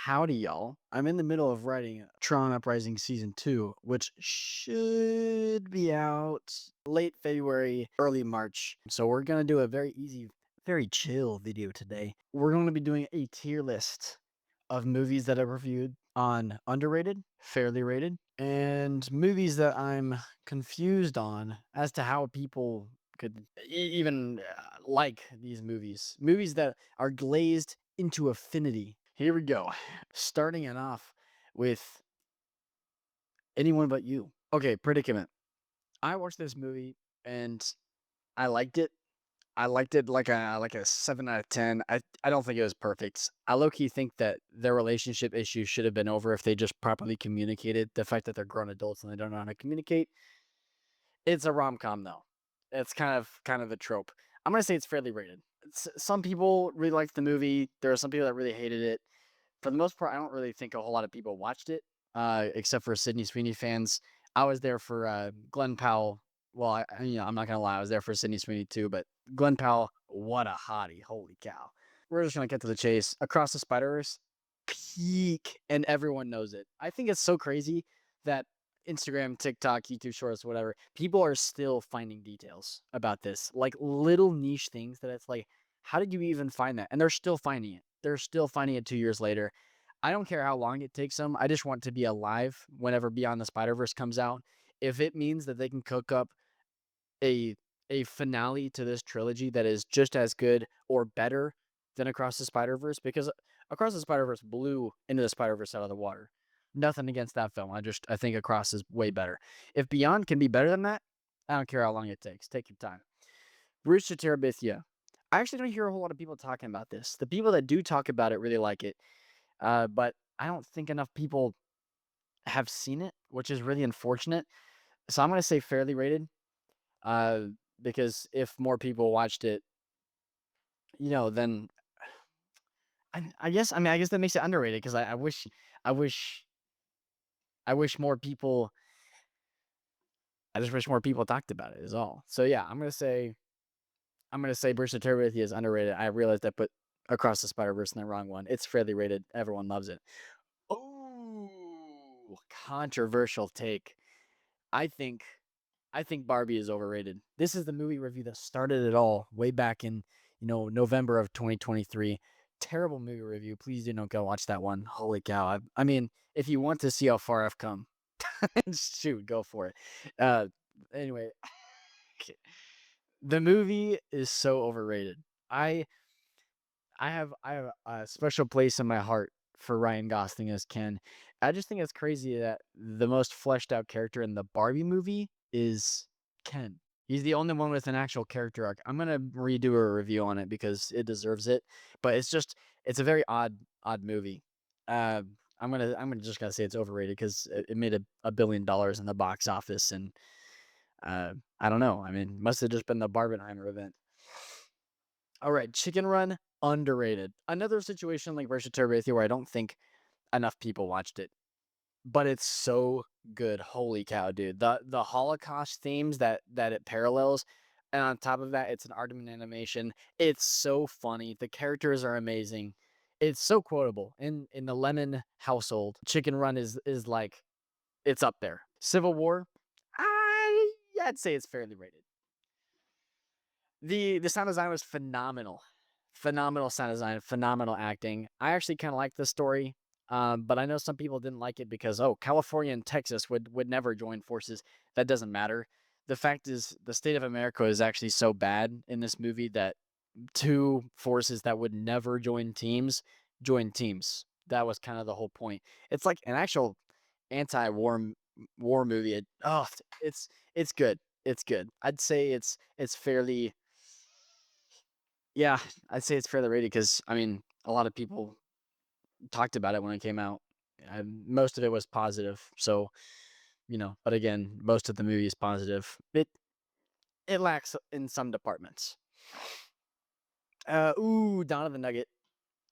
Howdy, y'all. I'm in the middle of writing Tron Uprising Season 2, which should be out late February, early March. So we're going to do a very easy, very chill video today. We're going to be doing a tier list of movies that I've reviewed on underrated, fairly rated, and movies that I'm confused on as to how people could even like these movies. Movies that are glazed into affinity. Here we go. Starting it off with Anyone But You. Okay, predicament. I watched this movie and I liked it. I liked it like a 7 out of 10. I don't think it was perfect. I low key think that their relationship issues should have been over if they just properly communicated. The fact that they're grown adults and they don't know how to communicate. It's a rom-com though. It's kind of a trope. I'm gonna say it's fairly rated. Some people really liked the movie. There are some people that really hated it. For the most part, I don't really think a whole lot of people watched it, except for Sydney Sweeney fans. I was there for Glenn Powell. Well, I'm not gonna lie, I was there for Sydney Sweeney too. But Glenn Powell, what a hottie! Holy cow! We're just gonna get to the chase. Across the Spider-Verse, peak, and everyone knows it. I think it's so crazy that Instagram, TikTok, YouTube Shorts, whatever, people are still finding details about this, like little niche things that it's like, how did you even find that? And they're still finding it. They're still finding it 2 years later. I don't care how long it takes them. I just want to be alive whenever Beyond the Spider-Verse comes out. If it means that they can cook up a a finale to this trilogy that is just as good or better than Across the Spider-Verse, because Across the Spider-Verse blew Into the Spider-Verse out of the water. Nothing against that film. I think Across is way better. If Beyond can be better than that, I don't care how long it takes. Take your time. Bruce Terabithia. I actually don't hear a whole lot of people talking about this. The people that do talk about it really like it, but I don't think enough people have seen it, which is really unfortunate. So I'm gonna say fairly rated, uh, because if more people watched it, then I guess that makes it underrated because I wish, I wish more people, I just wish more people talked about it. Is all. So yeah, I'm gonna say Bruce Terabithia is underrated. I realized I put Across the Spider-Verse in the wrong one. It's fairly rated. Everyone loves it. Oh, controversial take. I think I think Barbie is overrated. This is the movie review that started it all way back in, November of 2023. Terrible movie review. Please do not go watch that one. Holy cow. I mean, if you want to see how far I've come, shoot, go for it. Uh anyway, the movie is so overrated. I I have a special place in my heart for Ryan Gosling as Ken. I just think it's crazy that the most fleshed out character in the Barbie movie is Ken. He's the only one with an actual character arc. I'm gonna redo a review on it because it deserves it, but it's a very odd movie. Uh, I'm just gonna say it's overrated because it made a billion dollars in the box office, and I don't know. I mean, must have just been the Barbenheimer event. All right, Chicken Run, underrated. Another situation like Versus Terabithia where I don't think enough people watched it, but it's so good. Holy cow, dude! The Holocaust themes that it parallels, and on top of that, it's an Aardman animation. It's so funny. The characters are amazing. It's so quotable. In the Lemon household, Chicken Run is like it's up there. Civil War, I'd say it's fairly rated. The sound design was phenomenal. Phenomenal sound design, phenomenal acting. I actually kind of like the story, but I know some people didn't like it because, oh, California and Texas would never join forces. That doesn't matter. The fact is, the state of America is actually so bad in this movie that two forces that would never join teams. That was kind of the whole point. It's like an actual anti-war movie. It's good. It's good. I'd say it's fairly, yeah, I'd say it's fairly rated because, I mean, a lot of people talked about it when it came out. Most of it was positive. So, but again, most of the movie is positive. It lacks in some departments. Dawn of the Nugget,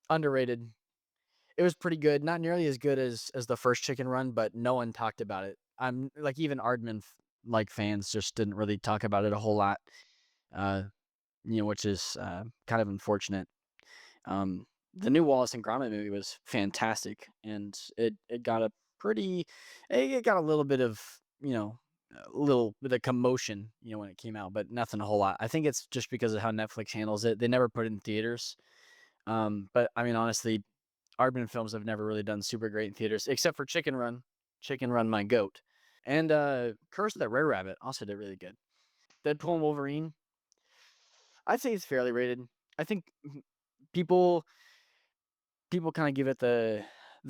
underrated. It was pretty good. Not nearly as good as the first Chicken Run, but no one talked about it. I'm like even Aardman like fans just didn't really talk about it a whole lot. Uh, which is kind of unfortunate. Um, the new Wallace and Gromit movie was fantastic, and it got a pretty, it got a little bit of, you know, a little bit of commotion, when it came out, but nothing a whole lot. I think it's just because of how Netflix handles it. They never put it in theaters. But I mean, honestly, Aardman films have never really done super great in theaters, except for Chicken Run, Chicken Run, my goat, and Curse of the Rare Rabbit also did really good. Deadpool and Wolverine, I'd say it's fairly rated. I think people people kind of give it the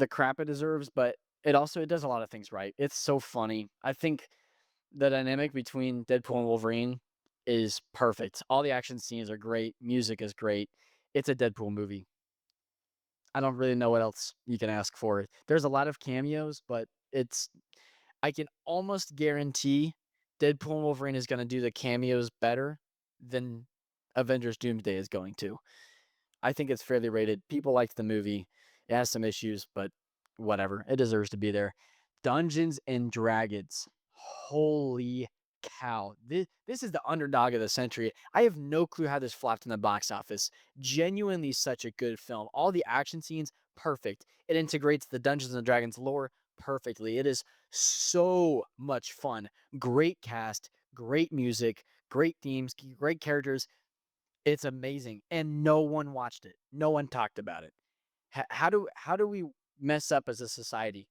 crap it deserves, but it does a lot of things right. It's so funny. I think the dynamic between Deadpool and Wolverine is perfect. All the action scenes are great. Music is great. It's a Deadpool movie. I don't really know what else you can ask for it. There's a lot of cameos, but I can almost guarantee Deadpool and Wolverine is going to do the cameos better than Avengers Doomsday is going to. I think it's fairly rated. People liked the movie. It has some issues, but whatever. It deserves to be there. Dungeons and Dragons. Holy cow. This is the underdog of the century. I have no clue how this flopped in the box office. Genuinely such a good film. All the action scenes, perfect. It integrates the Dungeons and Dragons lore perfectly. It is so much fun. Great cast, great music, great themes, great characters. It's amazing, and no one watched it. No one talked about it. How do we mess up as a society?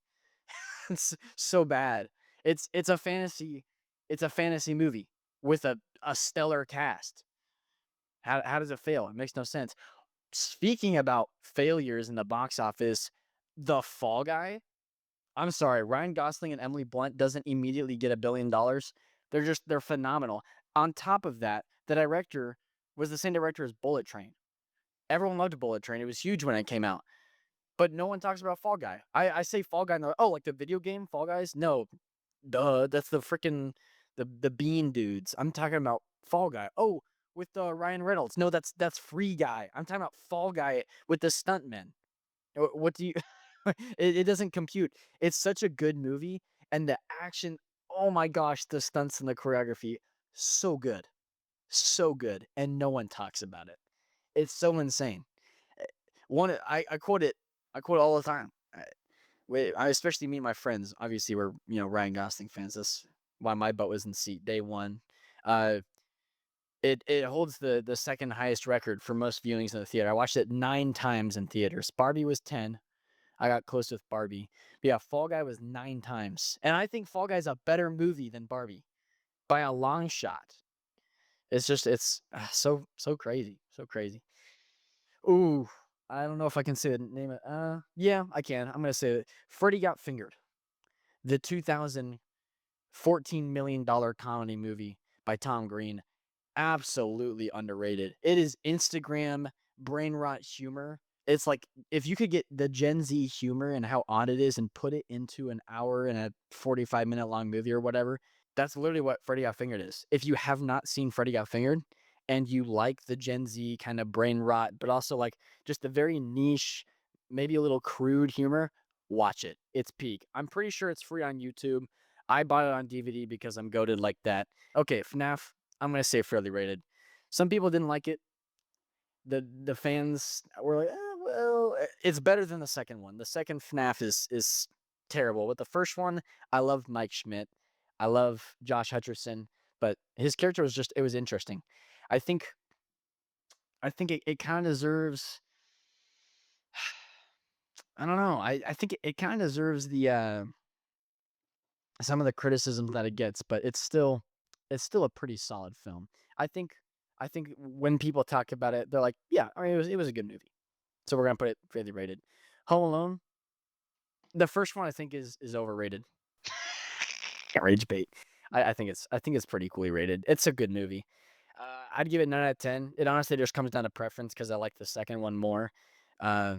It's so bad. It's a fantasy. It's a fantasy movie with a stellar cast. How does it fail? It makes no sense. Speaking about failures in the box office, The Fall Guy. I'm sorry, Ryan Gosling and Emily Blunt doesn't immediately get $1 billion. They're phenomenal. On top of that, the director was the same director as Bullet Train. Everyone loved Bullet Train. It was huge when it came out. But no one talks about Fall Guy. I say Fall Guy and they're like, oh, like the video game Fall Guys? No. Duh, that's the freaking the bean dudes. I'm talking about Fall Guy. Oh, with Ryan Reynolds. No, that's Free Guy. I'm talking about Fall Guy with the stuntmen. What do you it doesn't compute. It's such a good movie, and the action, oh my gosh, the stunts and the choreography, so good. So good, and no one talks about it. It's so insane. Eh, One I quote it. I quote it all the time. I especially me and my friends. Obviously, we're Ryan Gosling fans. That's why my butt was in seat day one. Uh, it holds the second highest record for most viewings in the theater. I watched it 9 times in theaters. Barbie was 10. I got close with Barbie. But yeah, Fall Guy was 9 times, and I think Fall Guy's a better movie than Barbie by a long shot. It's so crazy, so crazy. Ooh, I don't know if I can say the name of. Yeah, I can. I'm gonna say it. Freddy Got Fingered, the 2014 $million comedy movie by Tom Green. Absolutely underrated. It is Instagram brain rot humor. It's like if you could get the Gen Z humor and how odd it is and put it into an hour and a 45-minute long movie or whatever, that's literally what Freddy Got Fingered is. If you have not seen Freddy Got Fingered and you like the Gen Z kind of brain rot, but also like just the very niche, maybe a little crude humor, watch it. It's peak. I'm pretty sure it's free on YouTube. I bought it on DVD because I'm goated like that. Okay, FNAF, I'm gonna say fairly rated. Some people didn't like it. The fans were like, well, it's better than the second one. The second FNAF is terrible, but the first one, I loved Mike Schmidt. I love Josh Hutcherson, but his character was it was interesting. I think it kind of deserves. I don't know. I think it kind of deserves the some of the criticism that it gets, but it's still a pretty solid film. I think I think when people talk about it, they're like, yeah, I mean it was a good movie. So we're gonna put it fairly rated. Home Alone, the first one I think is overrated. Rage bait. I think it's pretty equally rated. It's a good movie. I'd give it 9 out of 10. It honestly just comes down to preference because I like the second one more, uh,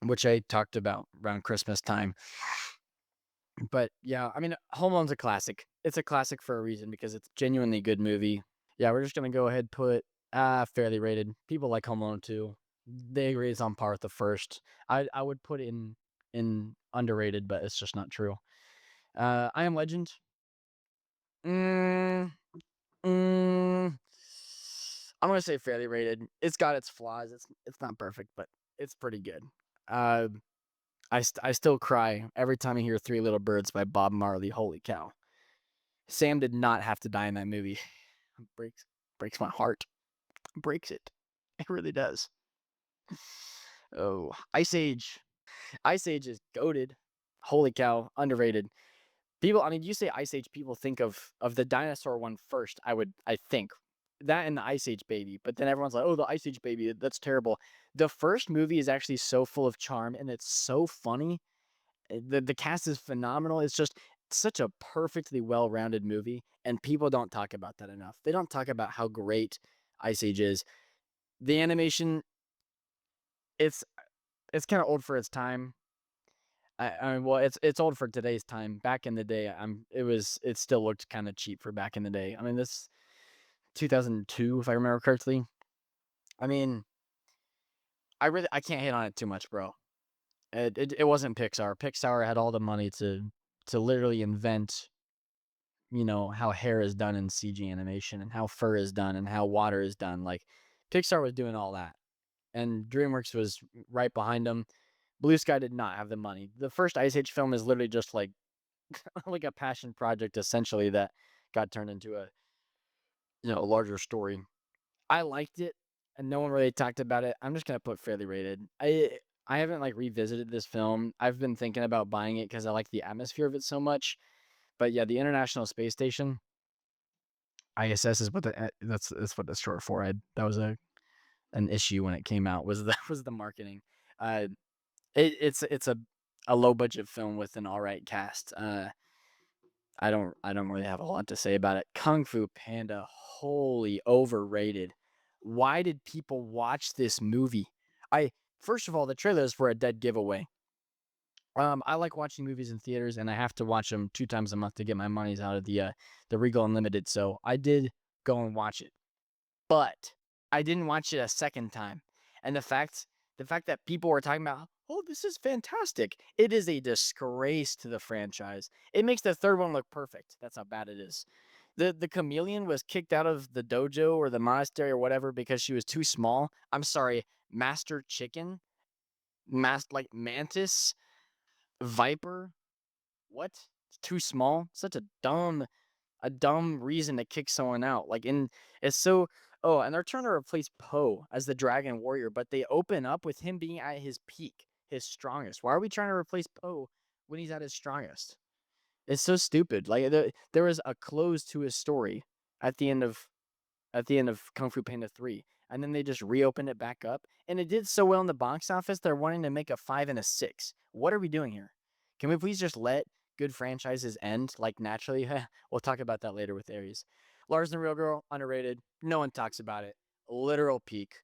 which I talked about around Christmas time. But yeah, I mean, Home Alone's a classic. It's a classic for a reason because it's a genuinely good movie. Yeah, we're just gonna go ahead and put fairly rated. People like Home Alone too. They agree it's on par with the first. I would put in underrated, but it's just not true. I Am Legend. Mm, mm, I'm gonna say fairly rated. It's got its flaws. It's not perfect, but It's pretty good. Uh, I still cry every time I hear Three Little Birds by Bob Marley. Holy cow. Sam did not have to die in that movie. It breaks my heart. Breaks it. It really does. Oh, Ice Age. Ice Age is goated. Holy cow, underrated. People, I mean, you say Ice Age, people think of the dinosaur one first. I think that and the Ice Age baby. But then everyone's like, oh, the Ice Age baby, that's terrible. The first movie is actually so full of charm and it's so funny. The cast is phenomenal. It's just such a perfectly well-rounded movie, and people don't talk about that enough. They don't talk about how great Ice Age is. The animation, it's it's kind of old for its time. I mean, well, it's old for today's time. Back in the day, it still looked kind of cheap for back in the day. I mean, this 2002, if I remember correctly. I mean, I can't hate on it too much, bro. It wasn't Pixar. Pixar had all the money to literally invent, how hair is done in CG animation and how fur is done and how water is done. Like Pixar was doing all that, and DreamWorks was right behind them. Blue Sky did not have the money. The first Ice Age film is literally just like like a passion project essentially that got turned into a larger story. I liked it and no one really talked about it. I'm just gonna put fairly rated. I haven't like revisited this film. I've been thinking about buying it because I like the atmosphere of it so much. But yeah, the International Space Station, ISS is what that's what that's short for. That was an issue when it came out was the was the marketing. Uh, it's a low budget film with an all right cast. I don't really have a lot to say about it. Kung Fu Panda, holy overrated. Why did people watch this movie? I First of all, the trailers were a dead giveaway. I like watching movies in theaters, and I have to watch them 2 times a month to get my monies out of the Regal Unlimited. So I did go and watch it, but I didn't watch it a second time. And the fact that people were talking about, oh, this is fantastic. It is a disgrace to the franchise. It makes the third one look perfect. That's how bad it is. The chameleon was kicked out of the dojo or the monastery or whatever because she was too small. I'm sorry, Master Chicken, like Mantis, Viper. What? It's too small. Such a dumb reason to kick someone out. It's so. Oh, and they're trying to replace Poe as the Dragon Warrior, but they open up with him being at his peak, his strongest. Why are we trying to replace Poe when he's at his strongest? It's so stupid. Like there was a close to his story at the end of Kung Fu Panda 3, and then they just reopened it back up, and it did so well in the box office. They're wanting to make a 5 and a 6. What are we doing here? Can we please just let good franchises end like naturally? We'll talk about that later with Aries. Lars and the Real Girl, underrated. No one talks about it. Literal peak.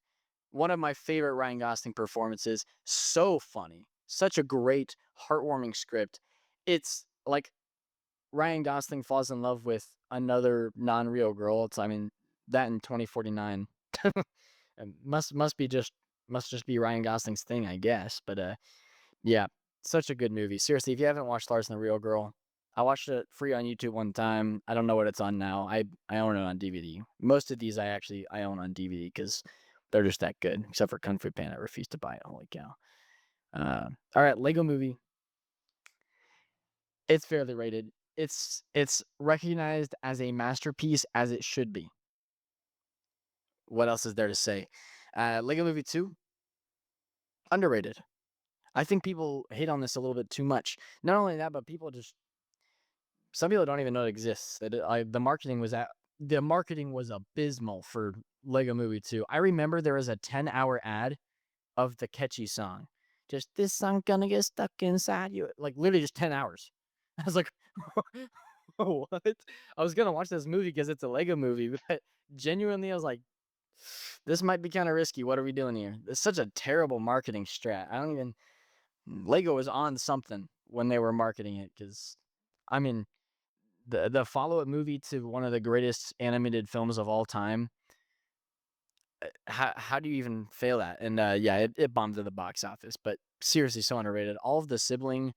One of my favorite Ryan Gosling performances. So funny. Such a great, heartwarming script. It's like Ryan Gosling falls in love with another non-real girl. I mean, that in 2049 and must just be Ryan Gosling's thing, I guess. But yeah, such a good movie. Seriously, if you haven't watched Lars and the Real Girl, I watched it free on YouTube one time. I don't know what it's on now. I own it on DVD. Most of these I own on DVD because they're just that good. Except for Kung Fu Panda, I refuse to buy it. Holy cow! All right, Lego Movie. It's fairly rated. It's recognized as a masterpiece as it should be. What else is there to say? Lego Movie 2, underrated. I think people hate on this a little bit too much. Not only that, but some people don't even know it exists. The marketing was abysmal for Lego Movie 2. I remember there was a 10-hour ad of the catchy song. Just this song gonna get stuck inside you. Like literally just 10 hours. I was like, what? I was gonna watch this movie because it's a Lego movie, but genuinely I was like, this might be kind of risky. What are we doing here? It's such a terrible marketing strat. I don't even. Lego was on something when they were marketing it because, I mean, the follow up movie to one of the greatest animated films of all time. How do you even fail that? And yeah, it bombed at the box office, but seriously, so underrated. All of the sibling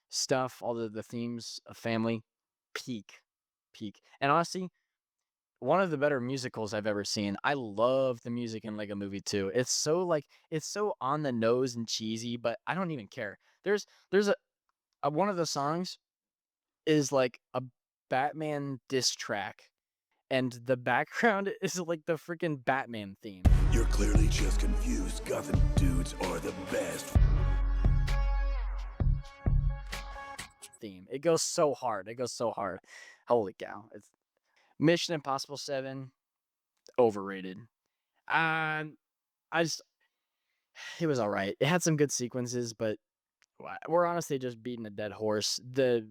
stuff, all the themes of family, peak, peak. And honestly, one of the better musicals I've ever seen. I love the music in Lego Movie 2. It's so like it's so on the nose and cheesy, but I don't even care. There's a one of the songs is like a Batman diss track, and the background is like the freaking Batman theme. You're clearly just confused. Gotham dudes are the best. Theme. It goes so hard. It goes so hard. Holy cow. It's Mission Impossible 7, overrated. Um, I just it was all right. It had some good sequences, but we're honestly just beating a dead horse. The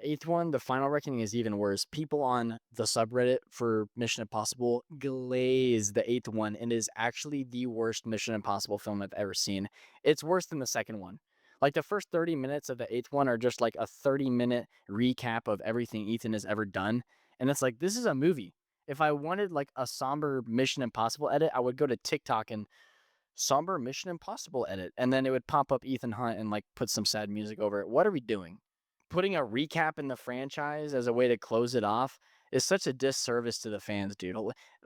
eighth one, the Final Reckoning, is even worse. People on the subreddit for Mission Impossible glaze the eighth one, and is actually the worst Mission Impossible film I've ever seen. It's worse than the second one. Like the first 30 minutes of the eighth one are just like a 30-minute recap of everything Ethan has ever done. And it's like, this is a movie. If I wanted like a somber Mission Impossible edit, I would go to TikTok and somber Mission Impossible edit, and then it would pop up Ethan Hunt and like put some sad music over it. What are we doing? Putting a recap in the franchise as a way to close it off is such a disservice to the fans, dude.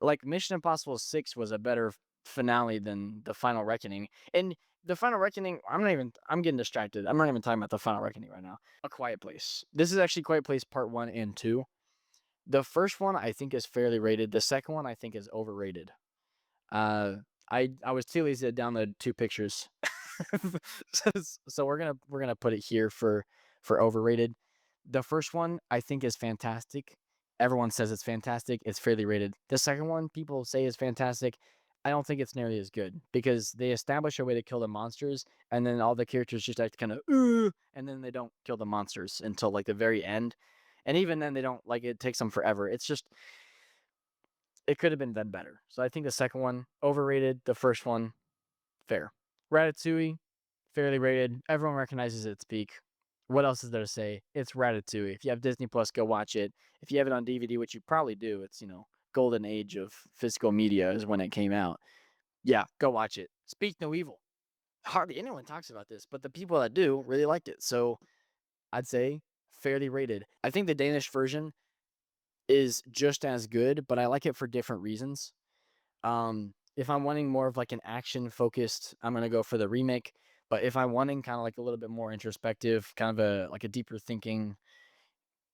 Like Mission Impossible 6 was a better finale than the Final Reckoning. And the Final Reckoning, I'm getting distracted. I'm not even talking about the Final Reckoning right now. A Quiet Place. This is actually Quiet Place Part 1 and 2. The first one I think is fairly rated. The second one I think is overrated. Uh, I was too lazy to download 2 pictures. So we're gonna put it here for overrated. The first one I think is fantastic. Everyone says it's fantastic. It's fairly rated. The second one people say is fantastic. I don't think it's nearly as good because they establish a way to kill the monsters, and then all the characters just act kind of and then they don't kill the monsters until like the very end. And even then they don't, like, it takes them forever. It's just, it could have been done better. So I think the second one overrated. The first one fair. Ratatouille, fairly rated. Everyone recognizes its peak. What else is there to say? It's Ratatouille. If you have Disney Plus, go watch it. If you have it on DVD, which you probably do, it's, golden age of physical media is when it came out. Yeah, go watch it. Speak no evil. Hardly anyone talks about this, but the people that do really liked it. So I'd say fairly rated. I think the Danish version is just as good, but I like it for different reasons. If I'm wanting more of like an action focused, I'm gonna go for the remake. But if I'm wanting kind of like a little bit more introspective, kind of a deeper thinking,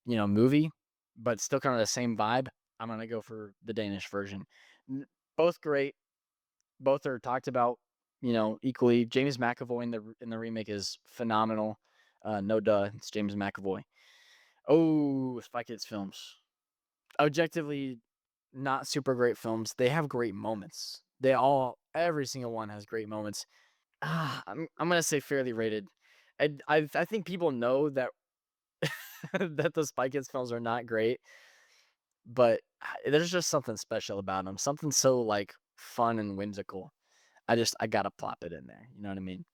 movie, but still kind of the same vibe, I'm gonna go for the Danish version. Both great. Both are talked about, equally. James McAvoy in the remake is phenomenal. No duh, it's James McAvoy. Oh, Spy Kids films. Objectively, not super great films. They have great moments. Every single one has great moments. I'm gonna say fairly rated. I think people know that that the Spy Kids films are not great, but there's just something special about them. Something so like fun and whimsical. I gotta plop it in there. You know what I mean?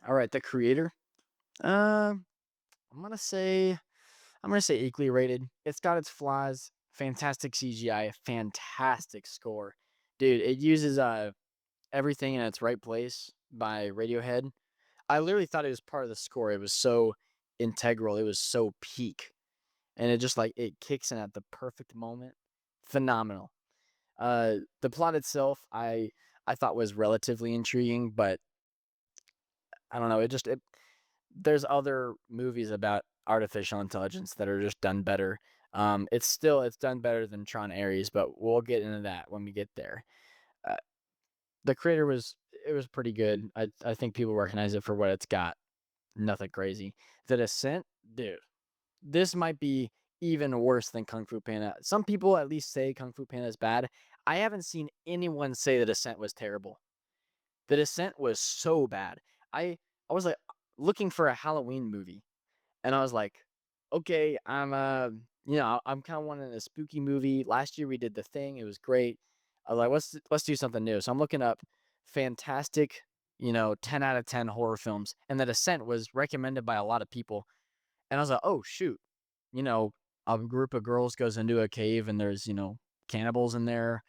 All right, the creator. Um, I'm gonna say equally rated. It's got its flaws. Fantastic CGI, fantastic score, dude. It uses Everything in Its Right Place by Radiohead. I literally thought it was part of the score. It was so integral. It was so peak, and it just like it kicks in at the perfect moment. Phenomenal. The plot itself, I thought was relatively intriguing, but I don't know. There's other movies about artificial intelligence that are just done better. It's done better than Tron Ares, but we'll get into that when we get there. Uh, the creator it was pretty good. I think people recognize it for what it's got. Nothing crazy. The Descent, dude, this might be even worse than Kung Fu Panda. Some people at least say Kung Fu Panda is bad. I haven't seen anyone say The Descent was terrible. The Descent was so bad. I was like looking for a Halloween movie, and I was like, okay, I'm kind of wanting a spooky movie. Last year we did The Thing. It was great. I was like, let's do something new. So I'm looking up fantastic, 10 out of 10 horror films, and The Descent was recommended by a lot of people. And I was like, oh shoot, you know, a group of girls goes into a cave and there's, cannibals in there.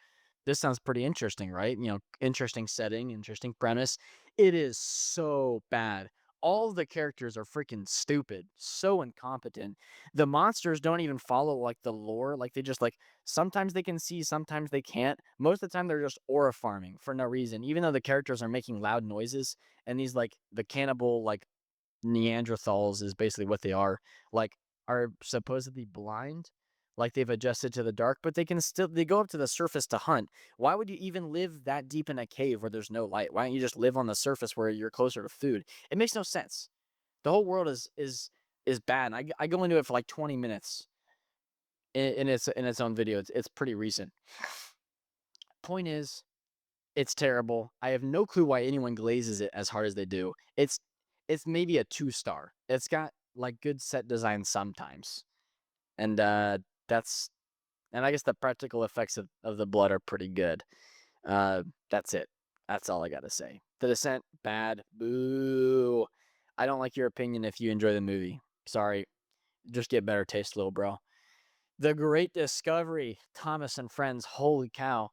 This sounds pretty interesting, right? Interesting setting, interesting premise. It is so bad. all the characters are freaking stupid, so incompetent. The monsters don't even follow like the lore. Like they just like sometimes they can see, sometimes they can't. Most of the time they're just aura farming for no reason. Even though the characters are making loud noises and these like the cannibal like Neanderthals is basically what they are supposedly blind. Like they've adjusted to the dark, but they go up to the surface to hunt. Why would you even live that deep in a cave where there's no light? Why don't you just live on the surface where you're closer to food? It makes no sense. The whole world is bad. And I go into it for like 20 minutes in its own video. It's pretty recent. Point is, it's terrible. I have no clue why anyone glazes it as hard as they do. It's maybe a 2-star. It's got like good set design sometimes. And that's and I guess the practical effects of the blood are pretty good. That's it. That's all I gotta say. The Descent, bad. Boo. I don't like your opinion if you enjoy the movie. Sorry. Just get better taste, little bro. The Great Discovery, Thomas and Friends. Holy cow.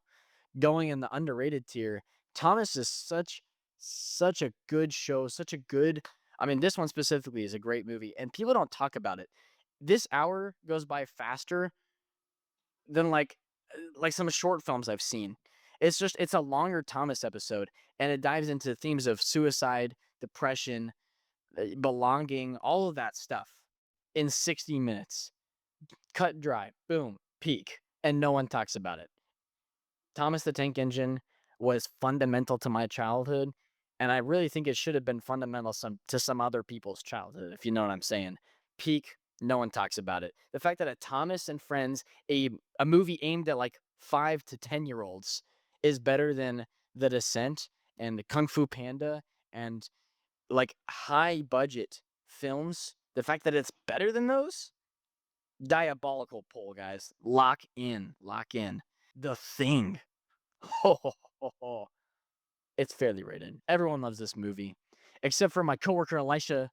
Going in the underrated tier. Thomas is such a good show, such a good. I mean, this one specifically is a great movie, and people don't talk about it. This hour goes by faster than like some short films I've seen. It's a longer Thomas episode, and it dives into themes of suicide, depression, belonging, all of that stuff in 60 minutes. Cut dry, boom, peak, and no one talks about it. Thomas the Tank Engine was fundamental to my childhood, and I really think it should have been fundamental to some other people's childhood, if you know what I'm saying. Peak, no one talks about it. The fact that a Thomas and Friends, a movie aimed at like 5 to 10-year-olds, is better than The Descent and Kung Fu Panda and like high budget films. The fact that it's better than those, diabolical pull, guys. Lock in, lock in. The Thing. Oh, it's fairly rated. Everyone loves this movie, except for my coworker Elisha.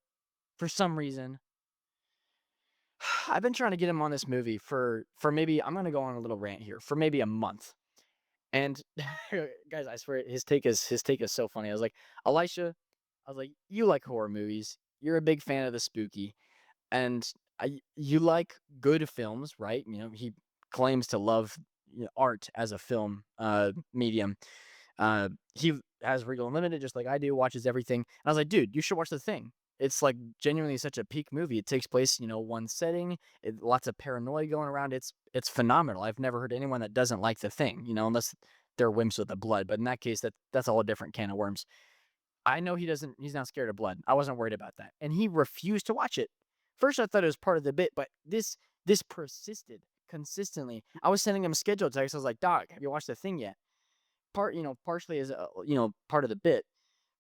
For some reason, I've been trying to get him on this movie for maybe I'm gonna go on a little rant here for maybe a month. And guys, I swear his take is so funny. I was like, Elisha, I was like, you like horror movies. You're a big fan of the spooky, and you like good films, right? You know, he claims to love art as a film medium. He has Regal Unlimited just like I do, watches everything. And I was like, dude, you should watch The Thing. It's like genuinely such a peak movie. It takes place, one setting, lots of paranoia going around. It's phenomenal. I've never heard anyone that doesn't like The Thing, unless they're wimps with the blood. But in that case, that's all a different can of worms. I know he's not scared of blood. I wasn't worried about that. And he refused to watch it. First, I thought it was part of the bit, but this persisted consistently. I was sending him scheduled texts. I was like, dog, have you watched The Thing yet? Partially as part of the bit,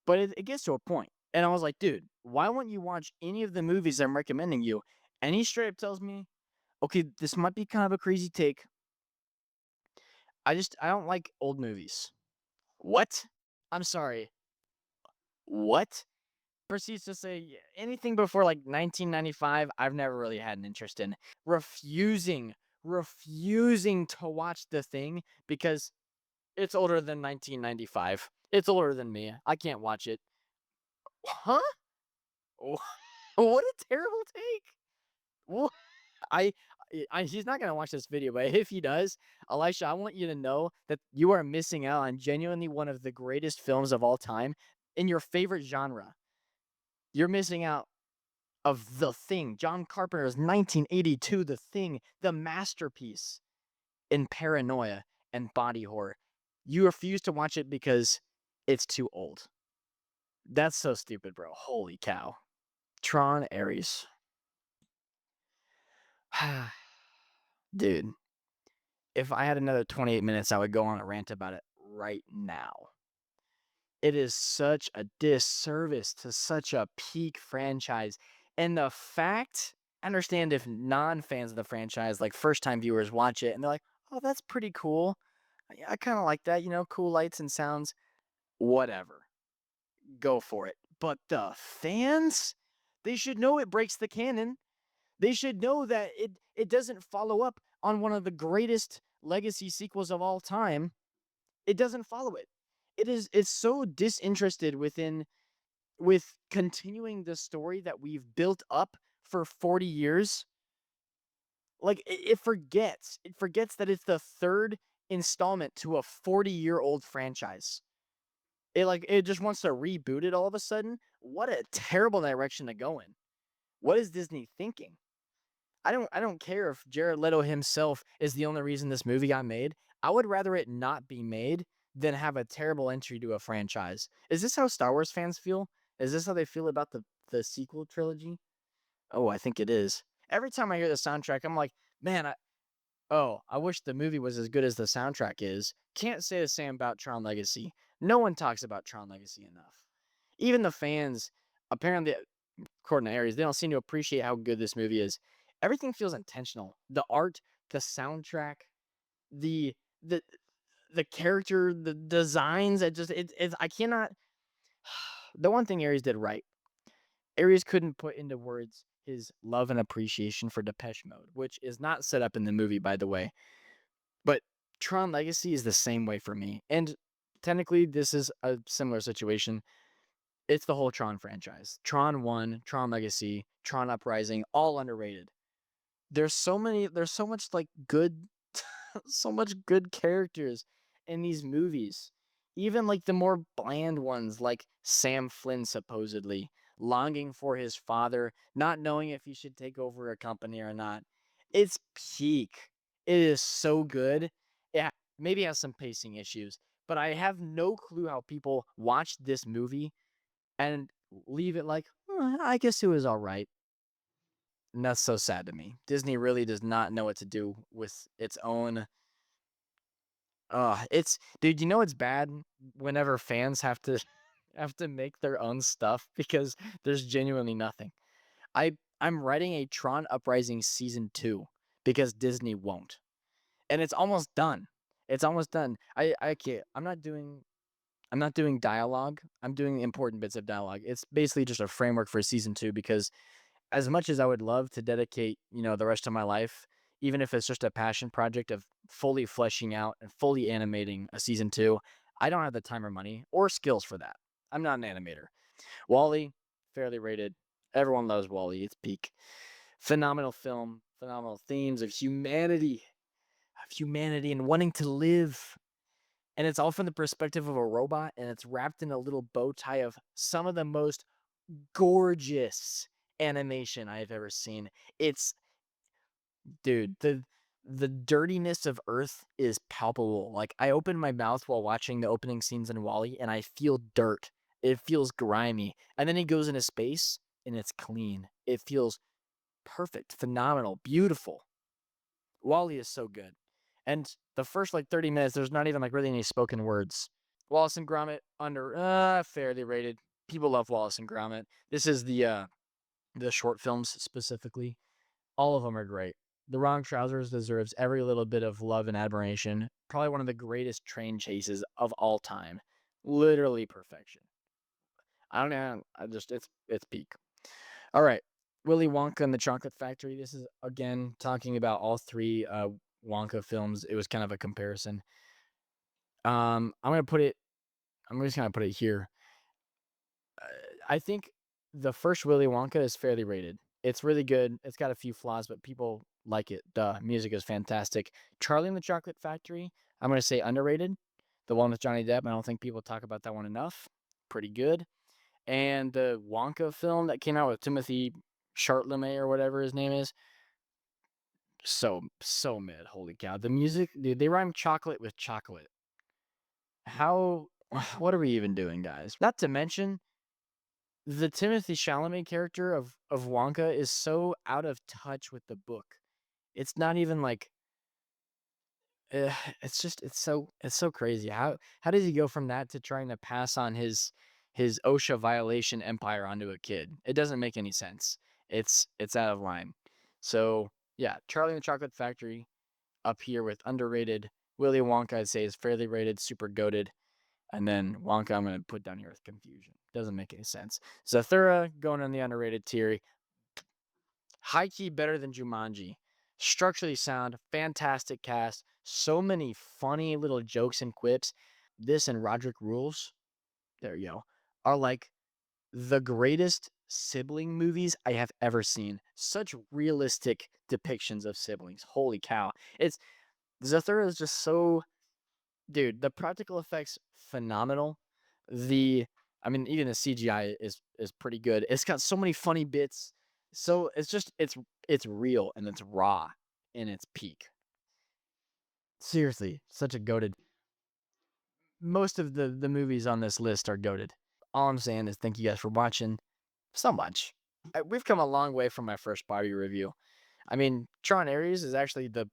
but it gets to a point, and I was like, dude, why won't you watch any of the movies I'm recommending you? And he straight up tells me, okay, this might be kind of a crazy take. I don't like old movies. What? I'm sorry. What? Proceeds to say anything before like 1995, I've never really had an interest in. Refusing to watch The Thing because it's older than 1995. It's older than me. I can't watch it. Huh? What a terrible take. Wha- I, he's not gonna watch this video, but if he does, Elisha, I want you to know that you are missing out on genuinely one of the greatest films of all time in your favorite genre. You're missing out of The Thing. John Carpenter's 1982 The Thing, the masterpiece in paranoia and body horror. You refuse to watch it because it's too old. That's so stupid, bro. Holy cow. Tron Ares. Dude, if I had another 28 minutes, I would go on a rant about it right now. It is such a disservice to such a peak franchise. And the fact, I understand if non-fans of the franchise, like first-time viewers, watch it and they're like, oh, that's pretty cool. I kind of like that, cool lights and sounds. Whatever. Go for it. But the fans, they should know it breaks the canon. They should know that it doesn't follow up on one of the greatest legacy sequels of all time. It doesn't follow it. It's so disinterested within with continuing the story that we've built up for 40 years. Like it forgets that it's the third installment to a 40-year-old franchise. It just wants to reboot it all of a sudden. What a terrible direction to go in. What is Disney thinking? I don't care if Jared Leto himself is the only reason this movie got made. I would rather it not be made than have a terrible entry to a franchise. Is this how Star Wars fans feel? Is this how they feel about the sequel trilogy? Oh, I think it is. Every time I hear the soundtrack, I'm like, man, I wish the movie was as good as the soundtrack is. Can't say the same about Tron Legacy. No one talks about Tron Legacy enough. Even the fans, apparently, according to Aries, they don't seem to appreciate how good this movie is. Everything feels intentional. The art, the soundtrack, the the the character, the designs. It's I cannot. The one thing Aries did right, Aries couldn't put into words his love and appreciation for Depeche Mode, which is not set up in the movie, by the way. But Tron Legacy is the same way for me. And technically, this is a similar situation. It's the whole Tron franchise. Tron 1, Tron Legacy, Tron Uprising, all underrated. There's so much like good so much good characters in these movies. Even like the more bland ones like Sam Flynn supposedly longing for his father, not knowing if he should take over a company or not. It's peak. It is so good. Yeah, maybe it has some pacing issues, but I have no clue how people watch this movie and leave it like, I guess it was all right. And that's so sad to me. Disney really does not know what to do with its own. It's dude. You know it's bad whenever fans have to have to make their own stuff because there's genuinely nothing. I'm writing a Tron Uprising season 2 because Disney won't, and it's almost done. It's almost done. I can't. I'm not doing dialogue. I'm doing the important bits of dialogue. It's basically just a framework for season 2 because as much as I would love to dedicate, the rest of my life, even if it's just a passion project of fully fleshing out and fully animating a season 2, I don't have the time or money or skills for that. I'm not an animator. Wally, fairly rated. Everyone loves Wally. It's peak. Phenomenal film, phenomenal themes of humanity and wanting to live. And it's all from the perspective of a robot, and it's wrapped in a little bow tie of some of the most gorgeous animation I have ever seen. It's dude, the dirtiness of Earth is palpable. Like I open my mouth while watching the opening scenes in Wall-E and I feel dirt. It feels grimy. And then he goes into space and it's clean. It feels perfect, phenomenal, beautiful. Wall-E is so good. And the first like 30 minutes, there's not even like really any spoken words. Wallace and Gromit fairly rated. People love Wallace and Gromit. This is the short films specifically. All of them are great. The Wrong Trousers deserves every little bit of love and admiration. Probably one of the greatest train chases of all time. Literally perfection. I don't know. It's peak. All right. Willy Wonka and the Chocolate Factory. This is again talking about all three Wonka films. It was kind of a comparison. I'm gonna put it. I'm just gonna put it here. I think the first Willy Wonka is fairly rated. It's really good. It's got a few flaws, but people like it. Duh. Music is fantastic. Charlie and the Chocolate Factory, I'm going to say underrated. The one with Johnny Depp, I don't think people talk about that one enough. Pretty good. And the Wonka film that came out with Timothy Chalamet or whatever his name is, so mid. Holy cow. The music, dude, they rhyme chocolate with chocolate. How, what are we even doing, guys? Not to mention, the Timothy Chalamet character of Wonka is so out of touch with the book. It's not even like it's so crazy. How does he go from that to trying to pass on his OSHA violation empire onto a kid? It doesn't make any sense. It's out of line. So yeah, Charlie and the Chocolate Factory up here with underrated. Willy Wonka I'd say is fairly rated, super goated. And then Wonka, I'm going to put down here with confusion. Doesn't make any sense. Zathura going on the underrated tier. High key better than Jumanji. Structurally sound, fantastic cast. So many funny little jokes and quips. This and Roderick Rules, there you go, are like the greatest sibling movies I have ever seen. Such realistic depictions of siblings. Holy cow. It's Zathura is just so dude, the practical effects phenomenal. The I mean even the CGI is pretty good. It's got so many funny bits. So it's just it's real and it's raw in its peak. Seriously, such a goated. Most of the movies on this list are goated. All I'm saying is thank you guys for watching so much. We've come a long way from my first Barbie review. I mean, Tron Ares is actually the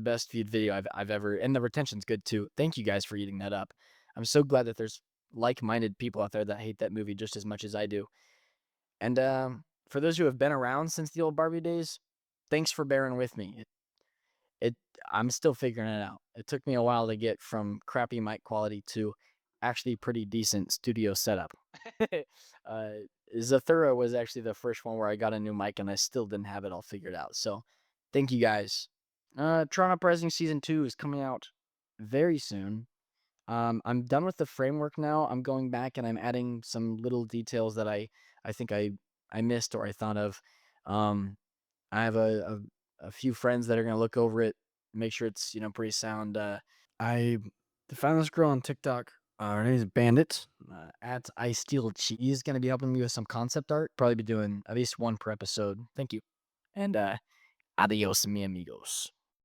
best viewed video I've ever, and the retention's good too. Thank you guys for eating that up. I'm so glad that there's like-minded people out there that hate that movie just as much as I do. And for those who have been around since the old Barbie days, thanks for bearing with me. It I'm still figuring it out. It took me a while to get from crappy mic quality to actually pretty decent studio setup. uh, Zathura was actually the first one where I got a new mic and I still didn't have it all figured out. So thank you guys. Tron Uprising Season 2 is coming out very soon. I'm done with the framework now. I'm going back and I'm adding some little details that I think I missed or I thought of. Um, I have a few friends that are gonna look over it, make sure it's pretty sound. I found this girl on TikTok. Her name is Bandit. At I Steal Cheese, gonna be helping me with some concept art. Probably be doing at least one per episode. Thank you, and adios, mi amigos.